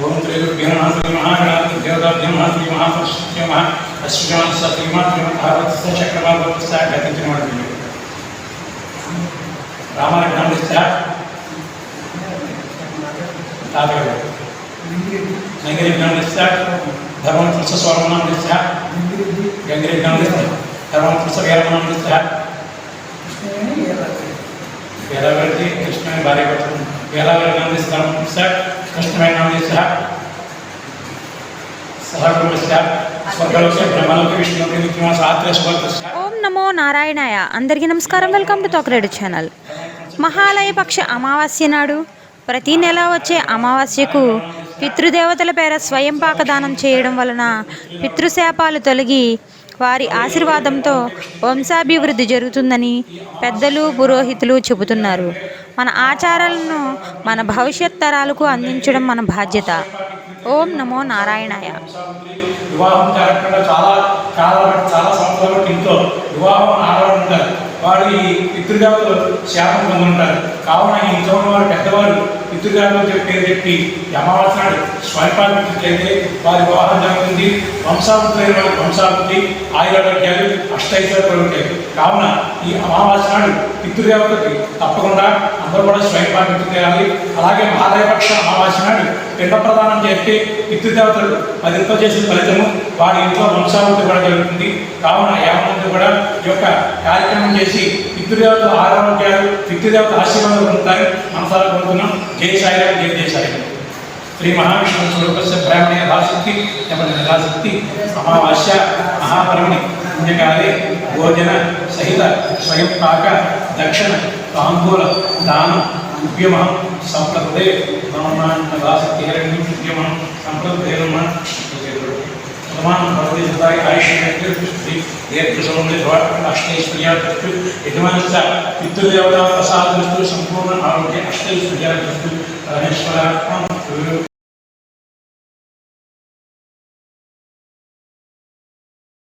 ओम त्रिगुरुभ्यो नमः श्री महागणाधिपतये नमः श्री महासरस्वत्यै नमः अश्विनाथ श्रीमात्रमहावत्स चक्रवावत्स गतिजनमणि रामायणस्य तावदेव नगरीज्ञानस्य धर्मपुरुषस्वरमणस्य गंगरीज्ञानस्य धर्मपुरुषवेरमणस्य वेलावृत्ति कृष्ण भार्य वेलावृत्ति धर्मपुरुष कृष्णमय नामस्य सहकुटुंबस्य स्वर्गलोके ब्रह्मलोके विष्णुलोके नित्यवास आत्रे सुवर्गस्य ఓం నమో నారాయణాయ. అందరికీ నమస్కారం. Welcome to Thokaredu channel. Mahalaya పక్ష అమావాస్య నాడు ప్రతి నెల వచ్చే అమావాస్యకు పితృదేవతల పేర స్వయం పాకదానం చేయడం వలన పితృశాపాలు తొలగి వారి ఆశీర్వాదంతో వంశాభివృద్ధి జరుగుతుందని పెద్దలు పురోహితులు చెబుతున్నారు. మన ఆచారాలను మన భవిష్యత్ తరాలకు అందించడం మన బాధ్యత. ఓం నమో నారాయణాయ. వివాహం జరగకుండా చాలా సంవత్సరాల ఇంట్లో వివాహం ఆడవారు వారు ఈ పితృదేవతలు శాపం పొంది ఉంటారు. కావున ఈ ఇంట్లో వారు పెద్దవారు పితృదేవతల పేరు చెప్పి అమావాస్య నాడు స్వల్పాభివృద్ధి వారి వివాహం జరుగుతుంది. వంశాభివృద్ధి వారి వంశాభివృద్ధి ఆయురారోగ్యాలు అష్టైశ్వర్యాలు ఉంటాయి. కావున ఈ అమావాస్య నాడు పితృదేవతకి తప్పకుండా అందరూ కూడా స్వయంపాభివృద్ధి చేయాలి. అలాగే మహాలయపక్ష అమావాస్య నాడు పిండ ప్రదానం చేస్తే పితృదేవతలు అది ఎంతో చేసిన ఫలితము వారి ఇంట్లో వంశాభివృద్ధి కూడా జరుగుతుంది. కావున యావమంది కూడా ఈ యొక్క కార్యక్రమం చేసి పితృదేవతల ఆరోగ్యాలు పితృదేవతల ఆశీర్వాదాలు పొందుతారు మనసారా పొందుతున్నాం. జై సాయిరాం, జై జై సాయిరాం. శ్రీ మహావిష్ణు స్వరూపస్య బ్రాహ్మణ యథాశక్తి యథాశక్తి అమావాస్య మహాపర్వణి పుణ్యకాలే భోజన సహిత స్వయం పాక దక్షిణ తాంబూల దానం ఉద్యమం సంప్రదే యథాశక్తి ఉద్యమం సంప్రదే वर्तमान भगवती सदाय अष्टैश्वर्या यजमानस्य पितृदेवता प्रसाद संपूर्ण आरोग्य अष्टैश्वर्या